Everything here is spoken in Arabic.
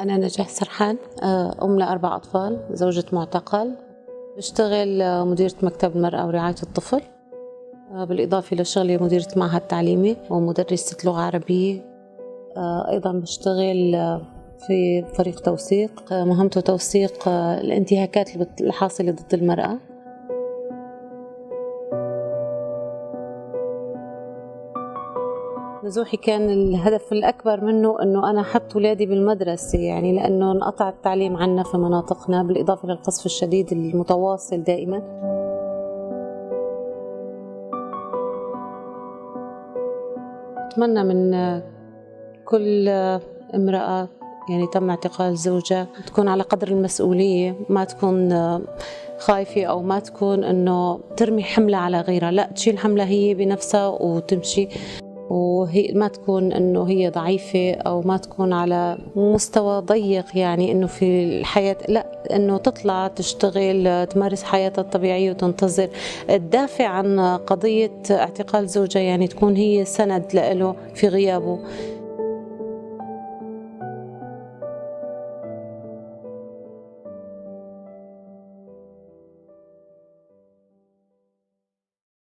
أنا نجاح سرحان، أم لأربع أطفال، زوجة معتقل، بشتغل مديرة مكتب المرأة ورعاية الطفل، بالإضافة لشغلي مديرة معهد تعليمي ومدرسة لغة عربية. أيضا بشتغل في فريق توثيق، مهمته توثيق الانتهاكات الحاصلة ضد المرأة. نزوحي كان الهدف الأكبر منه أنه أنا حط ولادي بالمدرسة، يعني لأنه انقطع التعليم عنا في مناطقنا، بالإضافة للقصف الشديد المتواصل دائما. أتمنى من كل امرأة يعني تم اعتقال زوجها تكون على قدر المسؤولية، ما تكون خايفة أو ما تكون أنه ترمي حملة على غيرها، لا، تشيل حملة هي بنفسها وتمشي، وهي ما تكون انه هي ضعيفة او ما تكون على مستوى ضيق، يعني انه في الحياة، لا، انه تطلع تشتغل تمارس حياتها الطبيعية وتنتظر، تدافع عن قضية اعتقال زوجها، يعني تكون هي سند له في غيابه.